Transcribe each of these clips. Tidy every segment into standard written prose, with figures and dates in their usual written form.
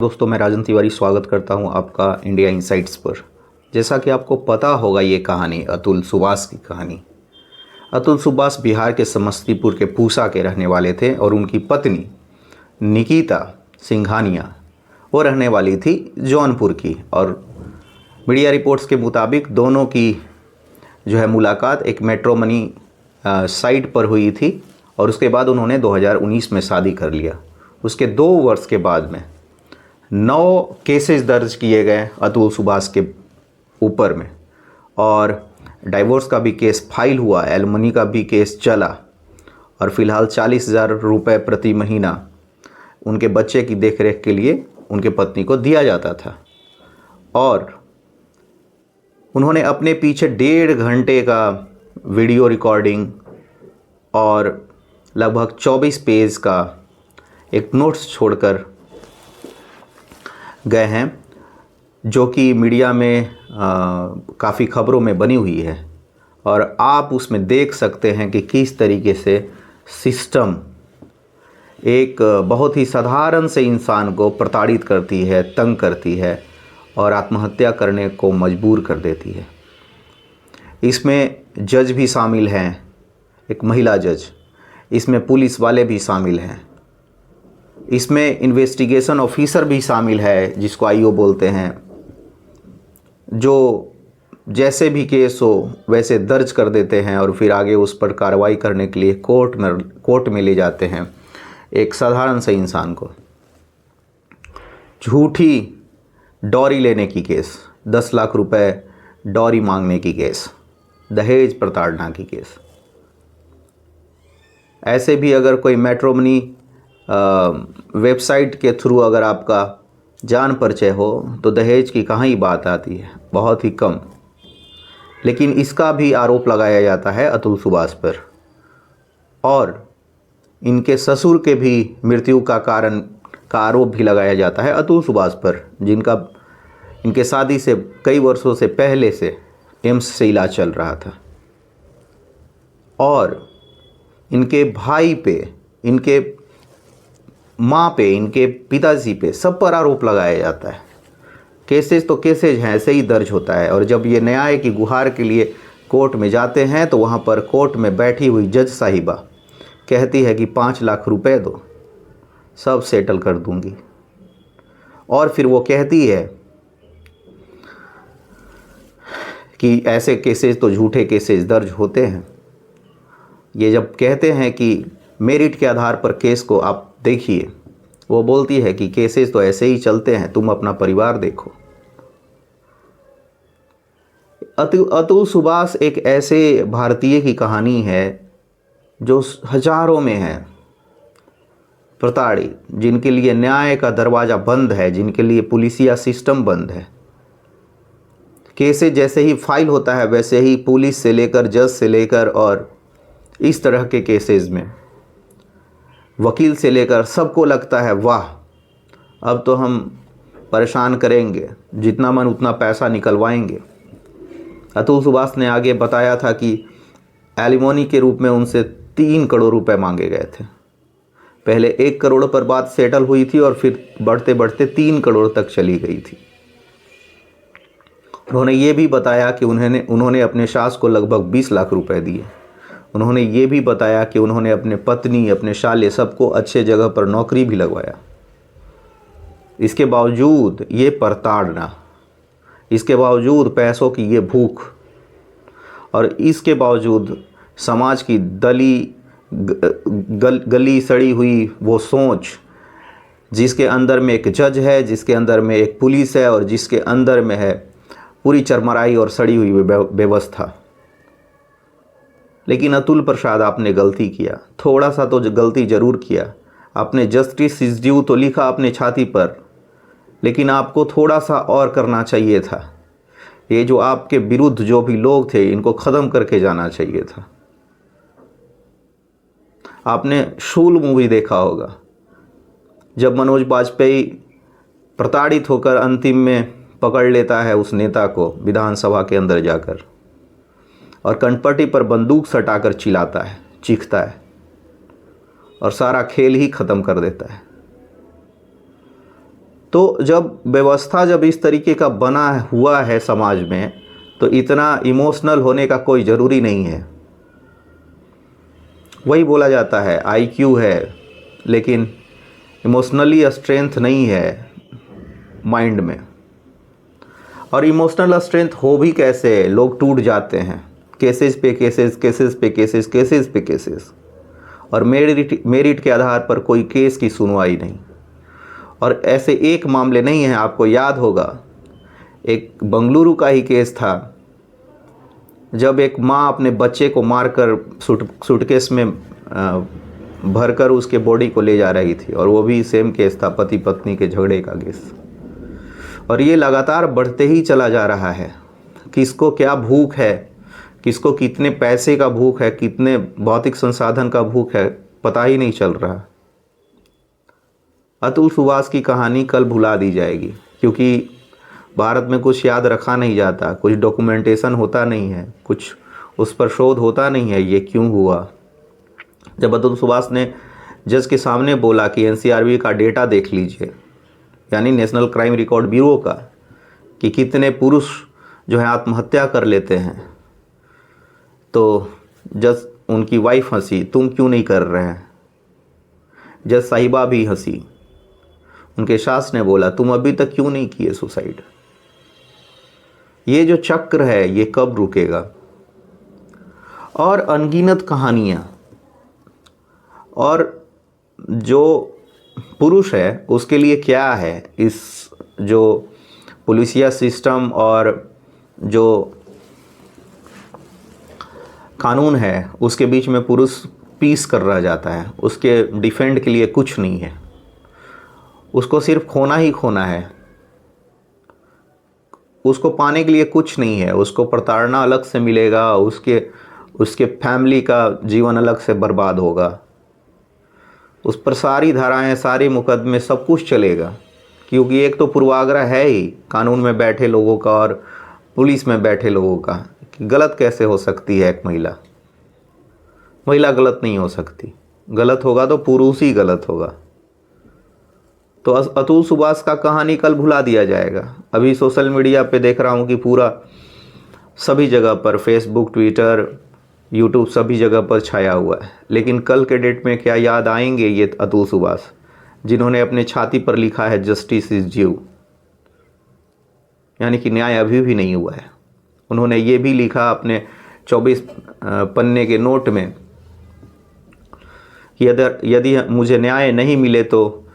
दोस्तों, मैं राजन तिवारी स्वागत करता हूं आपका इंडिया इनसाइट्स पर। जैसा कि आपको पता होगा, ये कहानी अतुल सुबास की कहानी। अतुल सुबास बिहार के समस्तीपुर के पूसा के रहने वाले थे और उनकी पत्नी निकिता सिंघानिया वो रहने वाली थी जौनपुर की। और मीडिया रिपोर्ट्स के मुताबिक दोनों की जो है मुलाकात एक मैट्रिमोनी साइट पर हुई थी और उसके बाद उन्होंने 2019 में शादी कर लिया। उसके 2 वर्ष के बाद में 9 केसेस दर्ज किए गए अतुल सुबास के ऊपर में, और डाइवोर्स का भी केस फाइल हुआ, एलिमनी का भी केस चला, और फिलहाल 40,000 रुपये प्रति महीना उनके बच्चे की देखरेख के लिए उनके पत्नी को दिया जाता था। और उन्होंने अपने पीछे 1.5 घंटे का वीडियो रिकॉर्डिंग और लगभग 24 पेज का एक नोट्स छोड़कर गए हैं, जो कि मीडिया में काफ़ी खबरों में बनी हुई है। और आप उसमें देख सकते हैं कि किस तरीके से सिस्टम एक बहुत ही साधारण से इंसान को प्रताड़ित करती है, तंग करती है और आत्महत्या करने को मजबूर कर देती है। इसमें जज भी शामिल हैं, एक महिला जज, इसमें पुलिस वाले भी शामिल हैं, इसमें इन्वेस्टिगेशन ऑफिसर भी शामिल है, जिसको आईओ बोलते हैं, जो जैसे भी केस हो वैसे दर्ज कर देते हैं और फिर आगे उस पर कार्रवाई करने के लिए कोर्ट में ले जाते हैं एक साधारण से इंसान को। झूठी डॉरी लेने की केस, 10 लाख रुपए डॉरी मांगने की केस, दहेज प्रताड़ना की केस। ऐसे भी अगर कोई मैट्रिमोनी वेबसाइट के थ्रू अगर आपका जान परिचय हो तो दहेज की कहाँ ही बात आती है, बहुत ही कम। लेकिन इसका भी आरोप लगाया जाता है अतुल सुबास पर, और इनके ससुर के भी मृत्यु का कारण का आरोप भी लगाया जाता है अतुल सुबास पर, जिनका इनके शादी से कई वर्षों से पहले से एम्स से इलाज चल रहा था। और इनके भाई पे, इनके माँ पे, इनके पिताजी पे, सब पर आरोप लगाया जाता है। केसेस तो केसेज हैं, ऐसे ही दर्ज होता है। और जब ये न्याय की गुहार के लिए कोर्ट में जाते हैं तो वहाँ पर कोर्ट में बैठी हुई जज साहिबा कहती है कि 5 लाख रुपए दो, सब सेटल कर दूंगी। और फिर वो कहती है कि ऐसे केसेस तो झूठे केसेस दर्ज होते हैं। ये जब कहते हैं कि मेरिट के आधार पर केस को आप देखिए, वो बोलती है कि केसेस तो ऐसे ही चलते हैं, तुम अपना परिवार देखो। अतुल सुबास एक ऐसे भारतीय की कहानी है जो हजारों में है प्रताड़ित, जिनके लिए न्याय का दरवाज़ा बंद है, जिनके लिए पुलिसिया सिस्टम बंद है। केसेस जैसे ही फाइल होता है वैसे ही पुलिस से लेकर जज से लेकर और इस तरह के केसेस में वकील से लेकर सबको लगता है वाह, अब तो हम परेशान करेंगे, जितना मन उतना पैसा निकलवाएंगे। अतुल सुबास ने आगे बताया था कि एलिमनी के रूप में उनसे 3 करोड़ रुपए मांगे गए थे। पहले 1 करोड़ पर बात सेटल हुई थी और फिर बढ़ते बढ़ते 3 करोड़ तक चली गई थी। उन्होंने ये भी बताया कि उन्होंने अपने सास को लगभग 20 लाख रुपए दिए। उन्होंने ये भी बताया कि उन्होंने अपने पत्नी, अपने साले, सबको अच्छे जगह पर नौकरी भी लगवाया। इसके बावजूद ये प्रताड़ना, इसके बावजूद पैसों की ये भूख, और इसके बावजूद समाज की गली सड़ी हुई वो सोच, जिसके अंदर में एक जज है, जिसके अंदर में एक पुलिस है और जिसके अंदर में है पूरी चरमराई और सड़ी हुई व्यवस्था। लेकिन अतुल प्रसाद, आपने गलती किया, थोड़ा सा तो गलती ज़रूर किया। आपने जस्टिस इज ड्यू तो लिखा अपने छाती पर, लेकिन आपको थोड़ा सा और करना चाहिए था। ये जो आपके विरुद्ध जो भी लोग थे, इनको ख़त्म करके जाना चाहिए था। आपने शूल मूवी देखा होगा, जब मनोज बाजपेयी प्रताड़ित होकर अंतिम में पकड़ लेता है उस नेता को विधानसभा के अंदर जाकर, और कनपटी पर बंदूक सटाकर चिल्लाता है, चीखता है और सारा खेल ही ख़त्म कर देता है। तो जब व्यवस्था जब इस तरीके का बना हुआ है समाज में, तो इतना इमोशनल होने का कोई ज़रूरी नहीं है। वही बोला जाता है आईक्यू है, लेकिन इमोशनली स्ट्रेंथ नहीं है माइंड में। और इमोशनल स्ट्रेंथ हो भी कैसे, लोग टूट जाते हैं केसेस पे केसेस, केसेस पे केसेस, केसेस पे केसेस, और मेरिट के आधार पर कोई केस की सुनवाई नहीं। और ऐसे एक मामले नहीं है, आपको याद होगा एक बंगलुरु का ही केस था, जब एक माँ अपने बच्चे को मारकर सूटकेस में भरकर उसके बॉडी को ले जा रही थी, और वो भी सेम केस था, पति पत्नी के झगड़े का केस। और ये लगातार बढ़ते ही चला जा रहा है। किसको क्या भूख है, किसको कितने पैसे का भूख है, कितने भौतिक संसाधन का भूख है, पता ही नहीं चल रहा। अतुल सुभाष की कहानी कल भुला दी जाएगी, क्योंकि भारत में कुछ याद रखा नहीं जाता, कुछ डॉक्यूमेंटेशन होता नहीं है, कुछ उस पर शोध होता नहीं है ये क्यों हुआ। जब अतुल सुभाष ने जज के सामने बोला कि एनसीआरबी का डेटा देख लीजिए, यानी नेशनल क्राइम रिकॉर्ड ब्यूरो का, कि कितने पुरुष जो है आत्महत्या कर लेते हैं, तो जज उनकी वाइफ हंसी, तुम क्यों नहीं कर रहे हैं। जज साहिबा भी हंसी। उनके सास ने बोला, तुम अभी तक क्यों नहीं किए सुसाइड। ये जो चक्र है ये कब रुकेगा। और अनगिनत कहानियाँ, और जो पुरुष है उसके लिए क्या है इस जो पुलिसिया सिस्टम और जो कानून है उसके बीच में पुरुष पीस कर रह जाता है, उसके डिफेंड के लिए कुछ नहीं है, उसको सिर्फ खोना ही खोना है, उसको पाने के लिए कुछ नहीं है, उसको प्रताड़ना अलग से मिलेगा, उसके फैमिली का जीवन अलग से बर्बाद होगा, उस पर सारी धाराएं, सारे मुकदमे, सब कुछ चलेगा। क्योंकि एक तो पूर्वाग्रह है ही कानून में बैठे लोगों का और पुलिस में बैठे लोगों का कि गलत कैसे हो सकती है एक महिला गलत नहीं हो सकती, गलत होगा तो पुरुष ही गलत होगा। तो अतुल सुभाष का कहानी कल भुला दिया जाएगा। अभी सोशल मीडिया पे देख रहा हूँ कि पूरा सभी जगह पर, फेसबुक, ट्विटर, यूट्यूब, सभी जगह पर छाया हुआ है। लेकिन कल के डेट में क्या याद आएंगे ये अतुल सुभाष, जिन्होंने अपने छाती पर लिखा है जस्टिस इज ड्यू, यानी कि न्याय अभी भी नहीं हुआ है। उन्होंने ये भी लिखा अपने 24 पन्ने के नोट में कि यदि मुझे न्याय नहीं मिले तो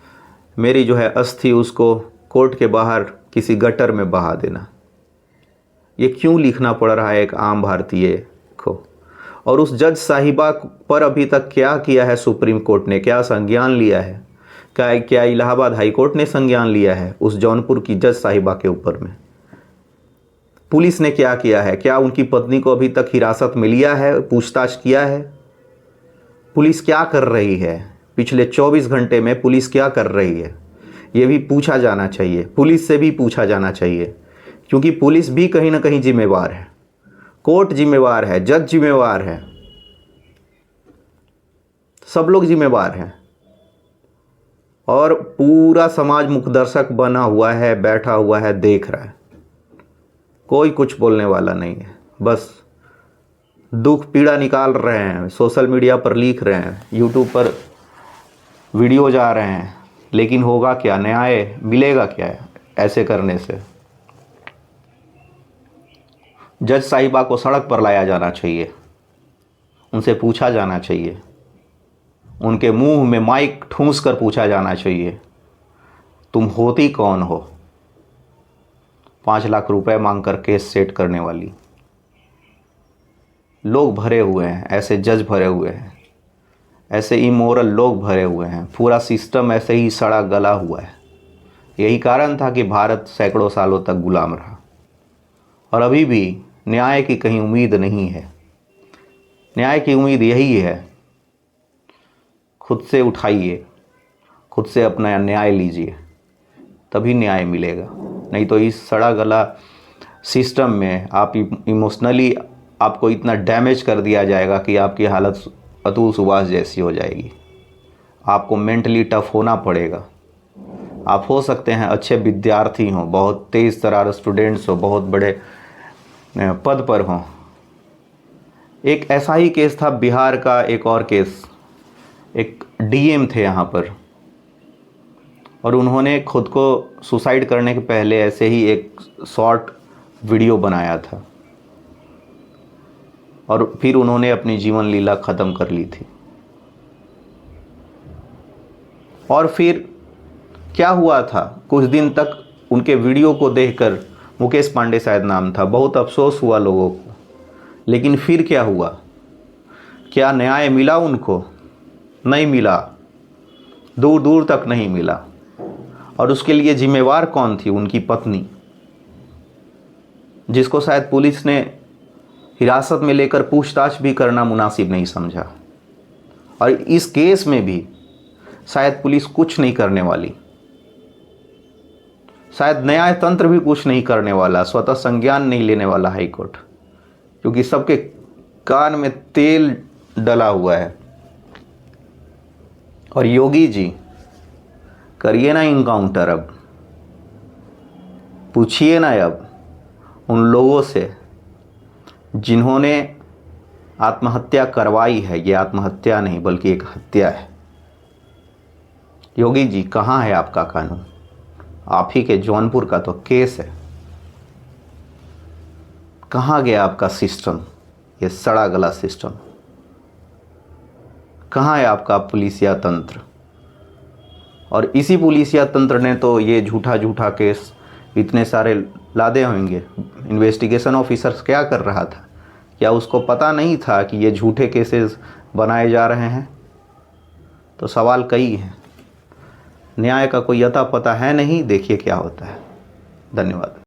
मेरी जो है अस्थि उसको कोर्ट के बाहर किसी गटर में बहा देना। ये क्यों लिखना पड़ रहा है एक आम भारतीय को। और उस जज साहिबा पर अभी तक क्या किया है सुप्रीम कोर्ट ने, क्या संज्ञान लिया है, क्या इलाहाबाद हाई कोर्ट ने संज्ञान लिया है उस जौनपुर की जज साहिबा के ऊपर में। पुलिस ने क्या किया है, क्या उनकी पत्नी को अभी तक हिरासत में लिया है, पूछताछ किया है। पुलिस क्या कर रही है पिछले 24 घंटे में, पुलिस क्या कर रही है ये भी पूछा जाना चाहिए, पुलिस से भी पूछा जाना चाहिए। क्योंकि पुलिस भी कहीं ना कहीं जिम्मेवार है, कोर्ट जिम्मेवार है, जज जिम्मेवार है, सब लोग जिम्मेवार हैं। और पूरा समाज मुखदर्शक बना हुआ है, बैठा हुआ है, देख रहा है, कोई कुछ बोलने वाला नहीं है। बस दुख पीड़ा निकाल रहे हैं, सोशल मीडिया पर लिख रहे हैं, यूट्यूब पर वीडियो जा रहे हैं, लेकिन होगा क्या, न्याय मिलेगा क्या ऐसे करने से। जज साहिबा को सड़क पर लाया जाना चाहिए, उनसे पूछा जाना चाहिए, उनके मुंह में माइक ठूंस कर पूछा जाना चाहिए, तुम होती कौन हो 5 लाख रुपए मांगकर केस सेट करने वाली। लोग भरे हुए हैं, ऐसे जज भरे हुए हैं, ऐसे इमोरल लोग भरे हुए हैं, पूरा सिस्टम ऐसे ही सड़ा गला हुआ है। यही कारण था कि भारत सैकड़ों सालों तक गुलाम रहा। और अभी भी न्याय की कहीं उम्मीद नहीं है। न्याय की उम्मीद यही है, खुद से उठाइए, खुद से अपना न्याय लीजिए, तभी न्याय मिलेगा। नहीं तो इस सड़ा गला सिस्टम में आप इमोशनली आपको इतना डैमेज कर दिया जाएगा कि आपकी हालत अतुल सुभाष जैसी हो जाएगी। आपको मेंटली टफ होना पड़ेगा, आप हो सकते हैं अच्छे विद्यार्थी हों, बहुत तेज़ तर्रार स्टूडेंट्स हो, बहुत बड़े पद पर हों। एक ऐसा ही केस था बिहार का, एक और केस, एक डीएम थे यहाँ पर, और उन्होंने खुद को सुसाइड करने के पहले ऐसे ही एक शॉर्ट वीडियो बनाया था और फिर उन्होंने अपनी जीवन लीला ख़त्म कर ली थी। और फिर क्या हुआ था, कुछ दिन तक उनके वीडियो को देखकर, मुकेश पांडे शायद नाम था, बहुत अफसोस हुआ लोगों को। लेकिन फिर क्या हुआ, क्या न्याय मिला उनको? नहीं मिला, दूर दूर तक नहीं मिला। और उसके लिए जिम्मेवार कौन थी? उनकी पत्नी, जिसको शायद पुलिस ने हिरासत में लेकर पूछताछ भी करना मुनासिब नहीं समझा। और इस केस में भी शायद पुलिस कुछ नहीं करने वाली, शायद न्याय तंत्र भी कुछ नहीं करने वाला, स्वतः संज्ञान नहीं लेने वाला हाई कोर्ट, क्योंकि सबके कान में तेल डला हुआ है। और योगी जी, करिए ना इनकाउंटर, अब पूछिए ना अब उन लोगों से जिन्होंने आत्महत्या करवाई है। ये आत्महत्या नहीं बल्कि एक हत्या है। योगी जी, कहाँ है आपका कानून? आप ही के जौनपुर का तो केस है, कहाँ गया आपका सिस्टम? ये सड़ा गला सिस्टम, कहाँ है आपका पुलिसिया तंत्र? और इसी पुलिसिया तंत्र ने तो ये झूठा झूठा केस इतने सारे लादे होंगे। इन्वेस्टिगेशन ऑफिसर्स क्या कर रहा था? क्या उसको पता नहीं था कि ये झूठे केसेस बनाए जा रहे हैं? तो सवाल कई हैं। न्याय का कोई अता पता है नहीं, देखिए क्या होता है। धन्यवाद।